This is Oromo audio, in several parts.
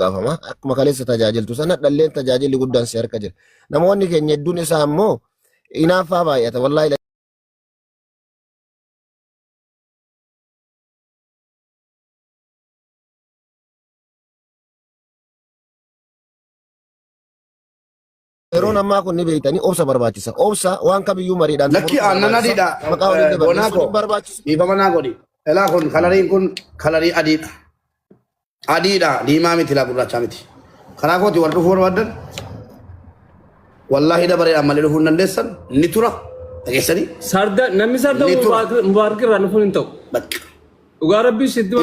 gaafama akkuma kaleessa tajaajiltu sana dhalleen tajaajilli guddaan si harka jira. Namoonni keenya hedduun isaa immoo inaaffaa baay'ata wallaahi. Yeroon ammaa kun ni beektanii obsa barbaachisa. Obsa waan kamiyyuu mariidhaan. Lakki aannan adiidha. Maqaa waliin Bonaakoo barbaachisu. dhiifama naa godhi. Elaa kun kalarii adiidha. Adiidha diimaa miti laa gurraachaa miti. Karaa kooti warra dhufuu barbaadan wallaahi dabareedhaan malee dhufuu hin dandeessan ni tura. Dhageessanii? Namni sarda mubaarak irraa dhufuun hin ta'u. Dhugaa rabbii sidduu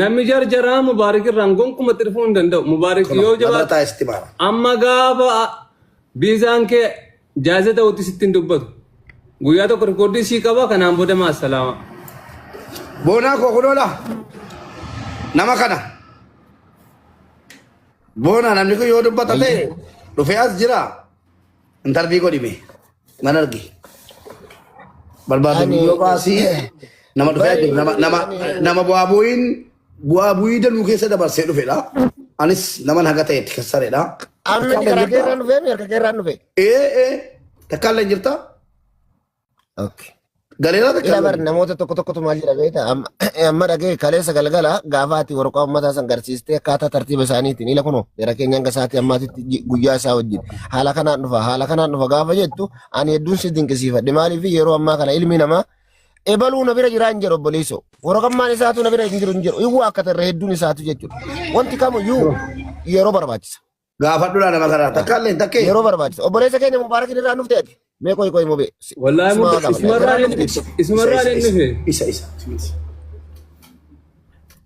namni jarjaraa mubaarak irraan gonkumatti dhufuu hin danda'u. Mubaarak yoo jabaatu amma gaafa biizaan kee jaaza ta'utti sittiin dubbatu. Guyyaa tokko rikoordii sii qaba kanaan booda maasalaama. Bonaakoo kunoola nama kana. Bona namni kun yoo dubbata ta'e dhufee as jira. Intarvii godhime mana argi. Barbaadu yoo baasii nama dhufee jiru nama bu'aa bu'ii danuu keessa dabarsee dhufedha. Anis nama naga ta'etti kassareedha. Amma karaa keerraan dhufee mirga keerraan dhufee. Takkaallee jirta. Okay. Galeera takkaallee. Bar namoota tokko maal jedha beekta amma dhagee kaleessa galgala gaafaati waraqaa uummataa san garsiistee akkaataa tartiiba isaaniitiin ila kunoo jara keenya hanga sa'aatii ammaatitti guyyaa isaa wajjin haala kanaan dhufa gaafa jettu ani hedduun si dinqisiifadhe maaliif yeroo ammaa kana ilmi namaa ebaluu na bira jiraa hin jedhu obboleessoo waraqammaan isaatu na bira hin jiru iyyuu akka tarree hedduun isaatu jechuudha wanti kamuyyuu yeroo barbaachisa. Gaafadhuudha nama karaa takkaallee takkee yeroo barbaachisa obboleessa keenya mubaarakin irraa nuuf ta'eeti. Mee koy mo be. Wallahi ismarraa inni isa.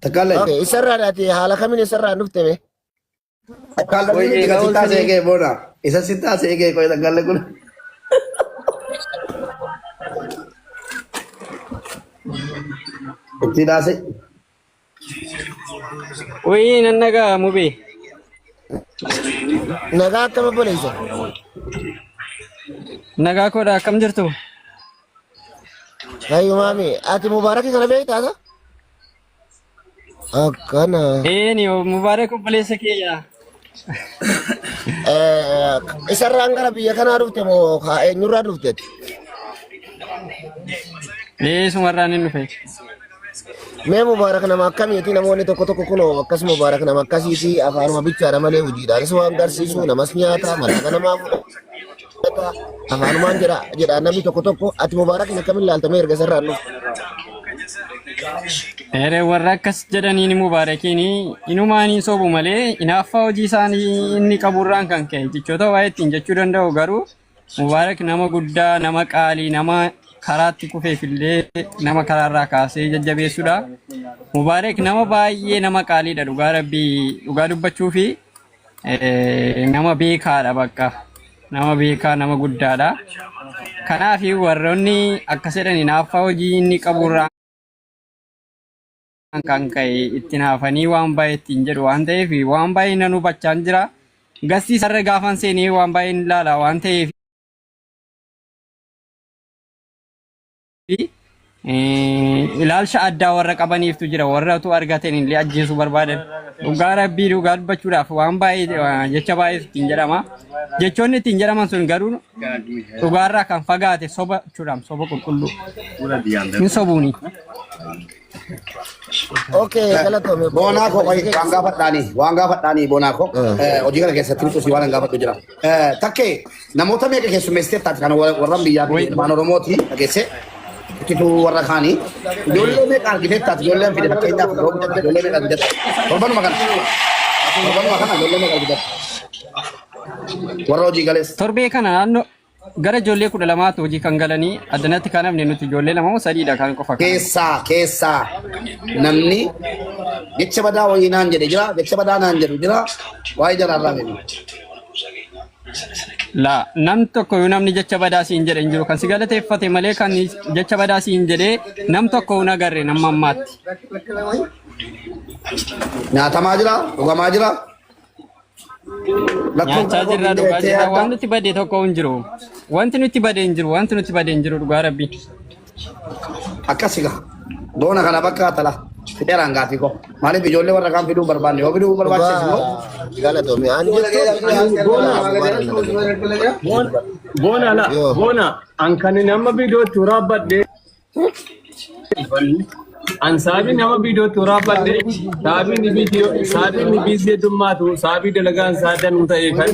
Takkaallee. Okay, isarraa daati haala kamiin isarraa dhufte mee? Takkaallee isa sitaa seegee bona. Isa sitaa seegee koy takkaallee kun. Itti daase. Wii nan nagaa mubee. Nagaa akkam obboleessa? Nagaa koodha akkam jirtu? Ayo mami, ati Mubarak kana beektaa? Akkana. Ni Mubarak obboleessa kiyya. Isarraan gara biyya kanaa dhufte moo eenyurraa dhufte? Sumarraan hin dhufe. Mee Mubarak nama akkamiiti namoonni tokko kunoo akkas Mubarak nama akkasiiti afaanuma bichaadha malee hojiidhaanis waan garsiisu namas nyaata malaaka namaa afaanumaan jedha namni tokko ati Mubarak akkamiin ilaaltamee erga isarraan dhufte? Warra akkas jedhaniin Mubarakiin inumaanii sobu malee inaaffaa hojii isaanii inni qaburraan kan ka'e jechoota waa ittiin jechuu danda'u garuu Mubarak nama guddaa nama qaalii nama karaatti kufeefillee nama karaarraa kaasee jajjabeessuudha. Mubarak nama baay'ee nama qaaliidha dhugaa rabbii dhugaa dubbachuu fi nama beekaadha bakka nama beekaa nama guddaadha. Kanaaf warroonni akkas jedhan inaaffaa hojii inni qaburraa kan ka'e itti naafanii waan baay'ee ittiin jedhu waan ta'eef waan baay'ee nan hubachaa jira. Gastii isarra gaafan seenee waan baay'ee ilaala waan ta'eef ilaalcha addaa warra qabaniiftu jira warratu argatan illee ajjeesuu barbaadan dhugaa rabbii dhugaa dubbachuudhaaf waan baay'ee jecha baay'ee ittiin jedhama jechoonni ittiin jedhaman sun garuu dhugaarraa kan fagaate soba jechuudhaan soba qulqulluu hin sobuuni. Okay, galatoomi. Bonaako waan gaafadhaanii Bonaako hojii kana keessatti nuti waan gaafadhu jira. Takkee namoota meeqa keessummeessitee taate kan warran biyyaa afaan Oromooti dhageesse. Itu warra kaanii ijoollee meeqa argitee taate ijoolleen fide fakkeenyaaf ijoollee meeqa argitee torbanuma kana ijoollee meeqa argitee warra hojii galeessa. Torbee kana naannoo gara ijoollee 12 hojii kan galanii addanatti kan hafne nuti ijoollee 2 moo 3dha kan qofa. Keessaa namni jecha badaa wayii naan jedhe jira jecha badaa naan jedhu jira waa'ee jaraarraa beeku. La nam tokko yoo namni jecha badaa siin jedhe hin jiru kan si galateeffate malee kan jecha badaa siin jedhee nam tokko hin agarre nama ammaatti. Nyaatamaa jira dhugamaa jira. Nyaachaa jirra dhugaa jirra waan nuti badee tokko hin jiru wanti nuti badee hin jiru dhugaa rabbii. Akkasiga boona kana bakka tala. Fidera ngati ko. Mali ijoollee warra kaan fiduu barbaanne yoo fiduu barbaachisu immoo. Galatoomii aan Bona ankani nama video turabadde an sabi nama video turabadde sabi ni video dummatu sabi dalagan sadan uta ekan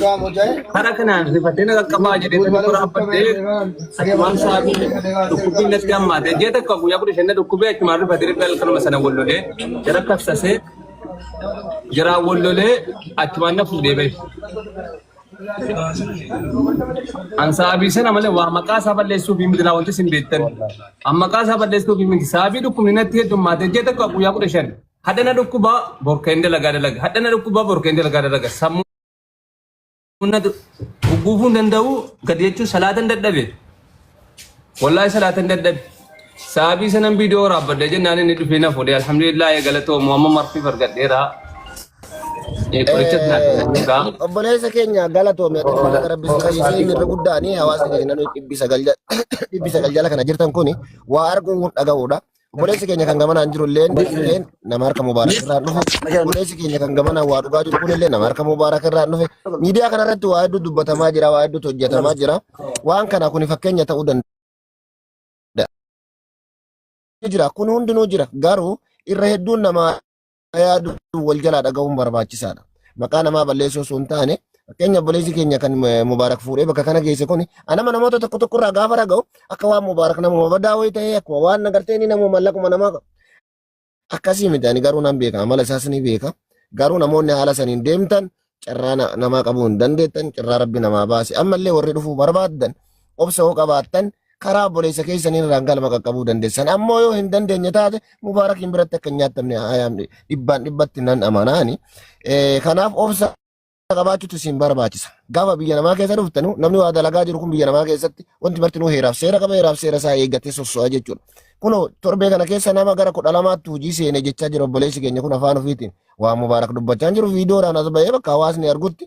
harakan rifatena kama jede turabadde atman sabi dukubi natti amma de jeta ko ya kude shenda dukubi atman rifatire pel kan masana wollole jara kafsase jara wollole atman na fude be Ansabi sana malee waa maqaa isaa balleessuu fi midina wanti sin beektan amma maqaa isaa balleessuu fi miti saabii dhukkubni natti heddummaate jeeta akka guyyaa 15 hadana dhukkuba borkende lagaa dalaga hadana dhukkuba borkende lagaa dalaga sammuna guguufuu danda'u gadi jechuun salaatan dadhabe wallahi salaatan dadhabe saabii sanan viidiyoo raabadde jennaan inni dhufee na fuudhee alhamdulillah galatoo muhamma marfii fargadheera. Obboleessa keenya galatoome rabbisii irra guddaani hawaasni keenya naannoo 900 jala kana jirtan kuni waa arguun dhaga'uudha. Obboleessi keenya kan gamanaan jiru illee nama harka mubaarak irraa dhufe. Obboleessi keenya kan gamanaan waa dhugaa jiru kun illee nama harka mubaarak irraa dhufe. Miidiyaa kana irratti waa hedduu dubbatamaa jira, waa hedduutu hojjetamaa jira. Waan kana kun fakkeenya ta'uu danda'a. Kun hundinuu jira garuu irra hedduun nama yaadu wal jalaa dhaga'uun barbaachisaadha. Maqaa namaa balleessuu osoo hin taane fakkeenya obboleessi keenya kan mubaarak fuudhee bakka kana geesse kun anama namoota tokko tokko irraa gaafa dhaga'u akka waan mubaarak namuma badaa wayii ta'ee akkuma waan nagartee ni namuma mallaquma namaa akkasii miti ani garuu nan beeka amala isaas ni beeka garuu namoonni haala saniin deemtan carraa namaa qabuu hin dandeettan carraa rabbi namaa baase ammallee warri dhufuu barbaaddan obsa hoo qabaattan karaa obboleessa keessanii irraan galma qaqqabuu dandeessan ammoo yoo hin dandeenye taate mubaarakiin biratti akka hin nyaatamne dhibbatti nan amanaani kanaaf obsa qabaachuutu isin barbaachisa gaafa biyya namaa keessa dhuftanu namni waa dalagaa jiru kun biyya namaa keessatti wanti martinuu heeraaf seera qaba heeraaf seera isaa eeggatee sosso'a jechuudha kunoo torbee kana keessa nama gara 12 hojii seene jechaa jira obboleessi keenya kun afaan ofiitiin waa mubaarak dubbachaa jiru viidiyoodhaan as bahee bakka hawaasni argutti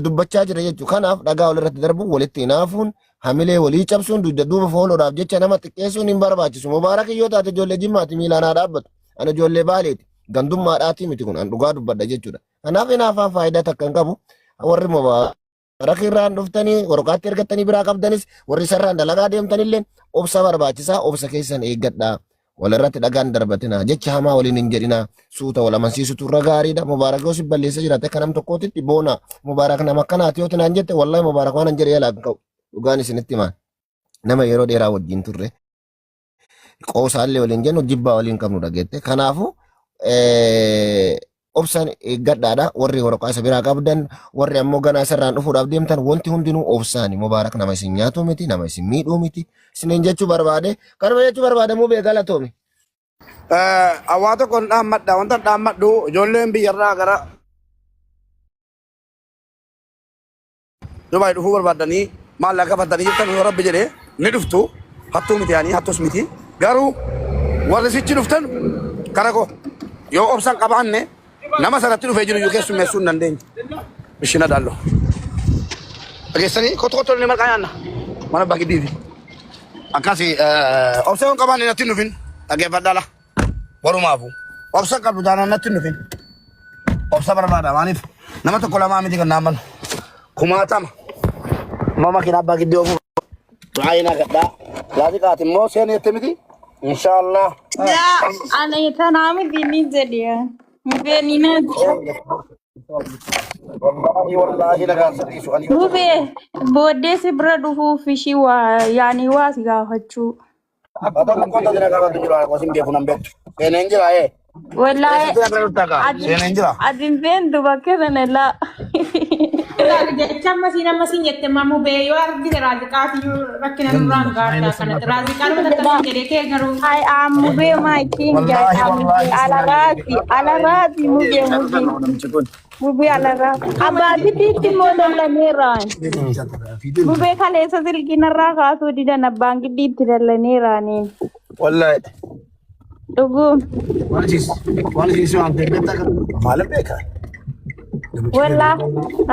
dubbachaa jira jechuudha kanaaf dhagaa walirratti darbu walitti hinaafuun hamilee walii cabsuun duuba fooloodhaaf jecha nama xiqqeessuun hin barbaachisu mubaarak yoo taate ijoollee jimmaati miilaan dhaabbatu ana ijoollee baaleeti gandummaadhaati miti kun an dhugaa dubbadha jechuudha kanaaf hinaafaan faayidaa takka hin qabu warri mubaarak irraan dhuftanii warqaatti ergattanii biraa qabdanis warri sarraan dalagaa deemtanillee obsa barbaachisaa obsa keessan eeggadhaa walirratti dhagaan darbatina jecha hamaa waliin hin jedhina suuta wal amansiisutu irra gaariidha mubaarak yoo si balleessa jiraate akka nam tokkootitti boona mubaarak nama akkanaati yoo tinaan jette wallahi mubaarak waan hin jedhe yaalaa ka'u dhugaan isinitti himaan nama yeroo dheeraa wajjin turre qoosaallee waliin jennu jibbaa waliin qabnu dhageette kanaafu obsan eeggadhaadha warri waraqaa isa biraa qabdan warri ammoo ganaa isarraan dhufuudhaaf deemtan wanti hundinuu obsaani mubaarak nama isin nyaatu miti nama isin miidhuu miti isiniin jechuu barbaade kanuma jechuu barbaade muu bee galatoomi. Awwaa tokkoon dhaammadha wanta dhaammadhu ijoolleen biyyarraa gara Dubaay dhufuu barbaadanii maallaqa fadanii jirtan yoo rabbi jedhee ni dhuftu hattuu miti yaanii hattus miti garuu warri sichi dhuftan kana ko yoo obsan qabaanne nama sanatti dhufee jiru yoo keessummeessuu hin dandeenye bishina daallo dhageessanii kottoo ni marqaa nyaanna mana bakki diifi akkasi obsa yoo qabaanne natti hin dhufin dhageeffadhaala warumaafu obsa qabdu taanaan natti hin dhufin obsa barbaada maaliif nama tokko lamaa miti kan naamman kumaatama mama kina bagi dia ofu aina kada lagi kati mo sene temiti insyaallah ya ana ita nami bini dia mubeni na wallahi daga sadi su ani mube bode si bradu fu fishi wa yani was ga hachu atau ko ta dina ka tu jura ko sim dia funam bet sene njira wallahi sene njira adin vendo bakera nella Jechaan masiin jette mamu bee yoo argite raazikaati rakkina nurraan gaadhaa kanatti raazikaan mata tokko jedhee kee garuu hai mube maikin alarati mube alarati abati titi modolla neran mube kalesa silginarra kaasu didana bangi ditti dalla neranin wallahi dugu wani ante betta malam beka wala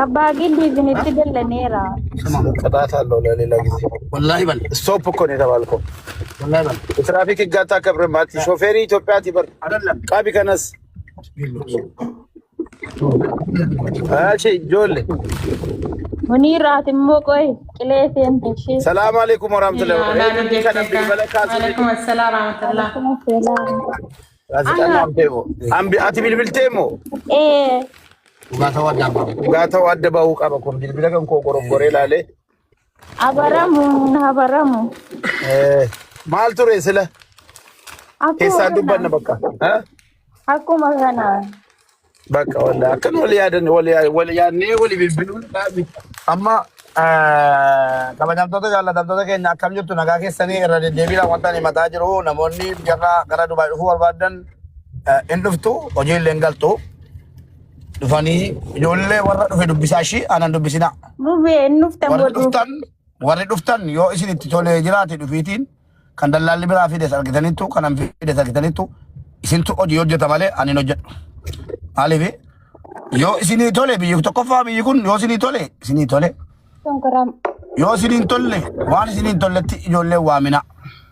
abagi divinity dalla nera sama kadata lo la la gizi wallahi bal stop ko ne da balko ትራፊክ ጋታ ከብረማት ሾፌሪ ኢትዮጵያ ትበር ቃቢ ከነስ እሺ ጆል ሙኒራት ሞቆይ ቅሌቴን እሺ ሰላም አለይኩም ወራህመቱላሂ ወበረካቱ አለይኩም ሰላም ወራህመቱላህ አምቢ አቲ ቢልቢልቴሞ ጋታው አደባው ቀበኮም ቢልቢለከም ኮቆሮቆሬ ላለ አበረሙ ማልቱሬ ስለ ኬሳን ዱባነ በቃ አኩማ ገና በቃ ወላ አከን ወልያደን ወልያኔ ወሊ ቢልቢሉን አማ kabajamtoota jaallatamtoota keenya akkam jirtu nagaa keessanii irra deddeebiidhaan wanta ni mataa jiru namoonni jarra gara Dubaay dhufuu barbaadan in dhuftu hojiillee hin galtu dhufanii ijoollee warra dhufe dubbisaa ishii aanan dubbisina warri dhuftan yoo isin itti tolee jiraate dhufiitiin kan dallaalli biraa fides argitaniittu kan an fides argitaniittu isintu hojii hojjeta malee ani hin hojjedhu maaliif yoo isinii tole biyyi tokkoffaa biyyi kun yoo isinii tole isinii tole yoo isiniin tolle waan isiniin tolletti ijoollee waamina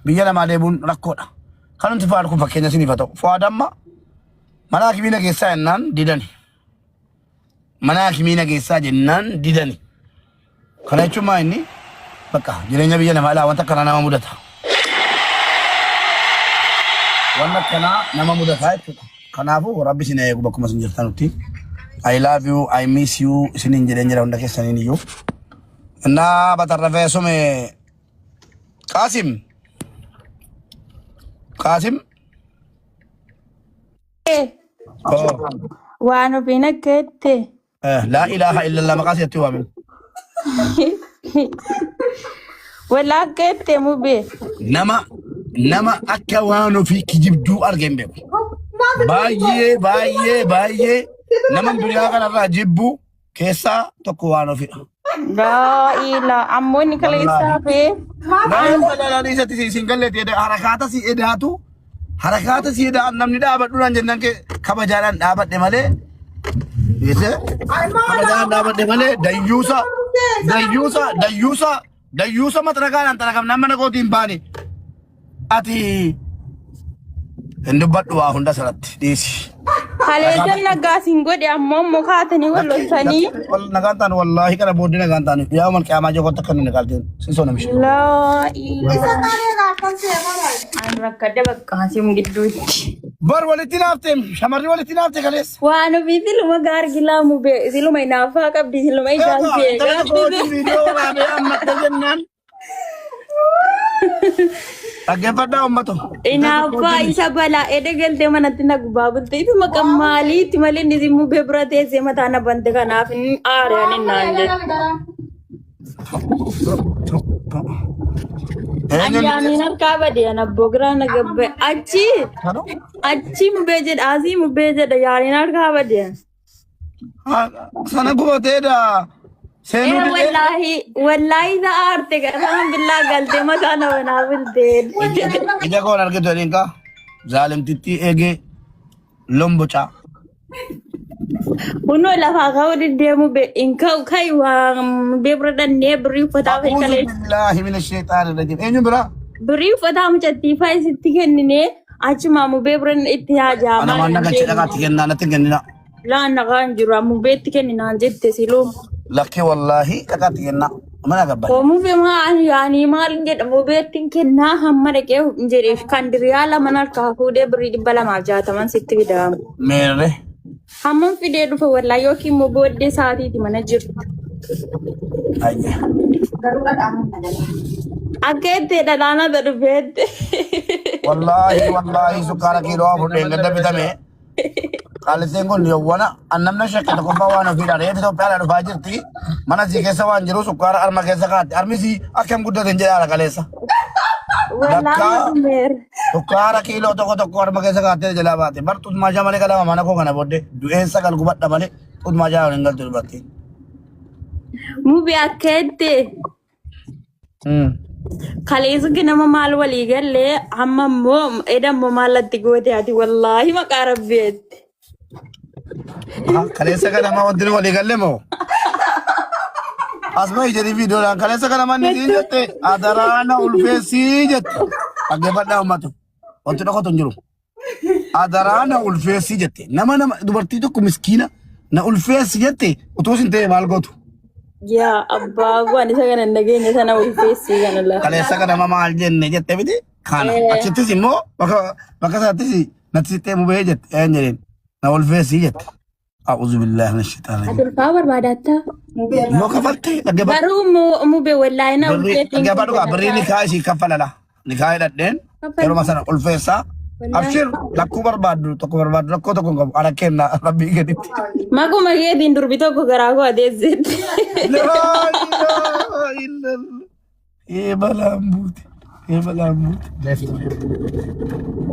biyya namaa deemuun rakkoodha kan nuti faadhu kun fakkeenya isiniif haa ta'u faadamma mana hakimiina keessaa jennaan didani mana hakimiina keessaa jennaan didani kana jechuun maa inni bakka jireenya biyya namaa ilaa wanta akkanaa nama mudata wanta akkanaa nama mudataa jechuudha kanaafuu rabbi isin eegu bakkuma isin jirtanutti I love you, I miss you, isinin jedheen jedha hunda keessaniin iyyuu እና በተረፈ ሱሜ ቃሲም ዋኑ ቢነገት ላኢላሃ ኢለላህ መቃስ የትዋምን ወላገት ሙቤ ነማ አካ ዋኑ ፊ ኪጅብዱ አርገን ቤኩ ባዬ ነመን ዱንያ ከነራ ጅቡ ኬሳ ቶኮ ዋኑ ፊ La ila ammoni kala isafe la ni sati singalle te harakata si edatu harakata si eda namni da baduran jennan ke kabajaran da badde male yese kabajaran da badde male dayusa matrakan antara kam namana ko timbani ati endubaddu wa hunda saratti desi Kalejan nagasin gode ammo mukatani walosani nagantan wallahi kana bodde nagantan ya man qiyama jogo takkan ne kalten siso na mishi la ila an rakade bakkasim gidduti bar walitin aftem shamari walitin afte kales wanu bidil magar gilamu be silumay nafa qabdi silumay ganse video la be amma tajannan Agefada ummato inafa isa bala edegelte manatti nagbabutte itu makamali timale nizimu bebrate zematana bande kanaf aare ani nanje ayani nakabade ana bogra nagabbe achi mubeje azi mubeje da yari nakabade sana guboteda wallahi da arte garam billah galte makana bana bilde ija ko narke to linka zalim titti ege lombocha uno la fa gawdi demu be inka kai wa be bradan ne bri fata fa kale billahi minash shaitanir rajim enyu bra bri fata mu chatti fa sitti kennine achuma mu be bran ittihaja ana manna ga chida ga tikenna na tikenna la na ganjura mu be tikennina jette silu lakke wallahi takatikenna mana gabba ko mu be ma yani mal ngeda mu be tinkenna hamma de ke njere kandiriala manar ka ko de bri bala ma jata man sitti bidam mere hamma fide du fa wallahi yoki mo bodde saati ti mana jir ayya agete dalana da bed wallahi sukara kilo abu de ngada bitame kalisen gon yowwana annamna shakata ko bawana fi dare to pala do fajirti mana si kesa wan jiru sukara arma kesa kat armisi akam gudda den jara kalesa wallahi mer sukara kilo to arma kesa kat jala bate bar tud maja male kala mana ko kana bodde du esa kal gubadda male tud maja ngal tul batti mu bi akete kalesu kinama mal wali galle amma mo edam mo malatti gote ati wallahi makarabet kalesa kana ma wadin wali galle mo asma ijari video la kalesa kana man ni jette adarana ulfesi jette dhaggeeffadhaa uummatu. Wanti dhokatu hin jiru. Adaraa na ulfeessi jette. Nama dubartii tokko miskiina na ulfeessi jette utuu isin ta'e maal gootu? Yaa abbaa waan isa kana nageenya sana ulfeessi kana lafa. Kaleessa kana maal jenne jette miti. Kana achittis immoo bakka isaattis natti sittee mubee jette. Een jedheen na ulfeessi jette. A'udhu billahi minash shaitani rajim. Adulfaa barbaadatta. Moo kafalte dhaggeeffadhu. Garuu mubee wallaahi na ulfeessi. Dhaggeeffadhu kaa birrii nikaa isii kaffalala. Nikaa hidhadheen yeroo sana ulfeessaa. Abshir lakkuu barbaaddu tokko barbaaddu rakkoo tokko hin qabu ana kenna rabbii gaditti. Makuma keetiin durbi tokko garaa koo adeemsite. Balaan buute.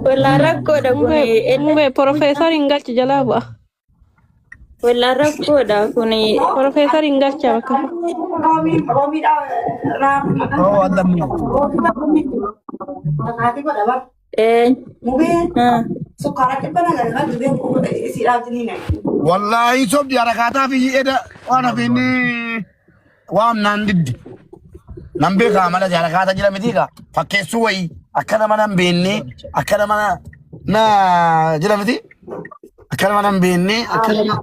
Wallaan rakkoodha kuni. Mube Profeesar hin galchi jalaa bu'a. Wallaan rakkoodha kuni. Profeesar hin galcha bakka. Wallahi sobdi harakataa fi eda waan hafini waan naan diddi. Nan beekaa mala harakataa jira miti kaa fakkeessuu wayii akka nama nan beenne akka nama na jira miti akka nama nan beenne akka nama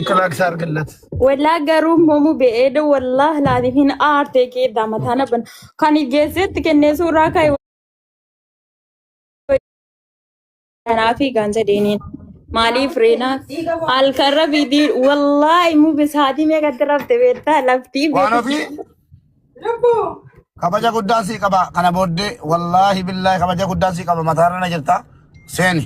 ikalaaksa argallat. Walaa garuu moomu be'eeda wallah laatiifin aartee keeddaa mataana ban kan geessetti kennee suuraa kaa'e. Kanaafi gaanza deeniin maaliif reenaa halkarra bidii wallaahi mube saatii meeqatti rafte beektaa laftii waan ofii kabaja guddaan sii qaba kana booddee wallaahi billaahi kabaja guddaan sii qaba mataarra na jirta seeni.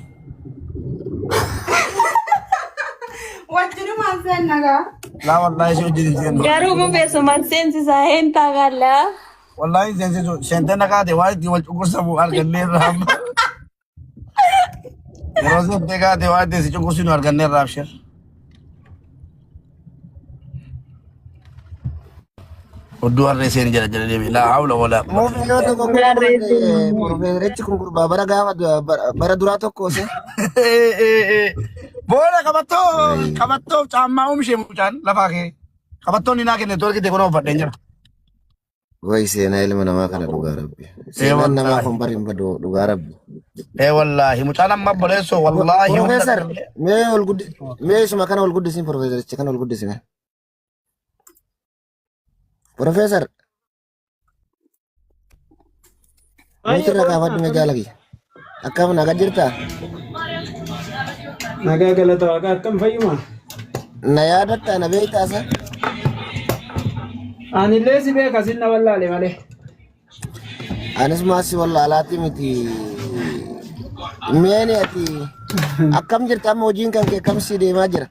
Wajjirumaan seennagaa. Laa wallaahi si hojjetin seenu. garuu mube suman seensisaa hin taagalla. Wallaahi seensisu seentee naqaate waan itti wal cunqursamu argannee irraa. Yeroo seentee kaate waan itti si cunqursinu argannee irraa abshir. Odduu harree seeni jala jala deemi laa hawla walaa. Profeesarichi kun gurbaa bara gaafa bara duraa tokko se. Booda qabattoo caammaa oomishee mucaan lafaa kee. Qabattoon naa kenne toorki ta'e kunoo uffadheen jira. Wayi seenaa ilma namaa kana dhugaa rabbi. Seenaan namaa kun bari hin badu dhugaa rabbi. Wallahi mucaan amma boleessoo wallahi. Profeesar mee isuma kana ol guddisin profeesarichi kana ol guddisime. Profesor. Mesti nak awak dengan jalan lagi. Akam nak jirta. Nagaa galata waaqa akkam fayyuma. Na yaadatta na beektaa sa. Anillee si beeka sinna wallaale malee. Anis maasi wallaalaati miti. Meeni ati akkam jirta amma hojiin kan kee kam si deemaa jira.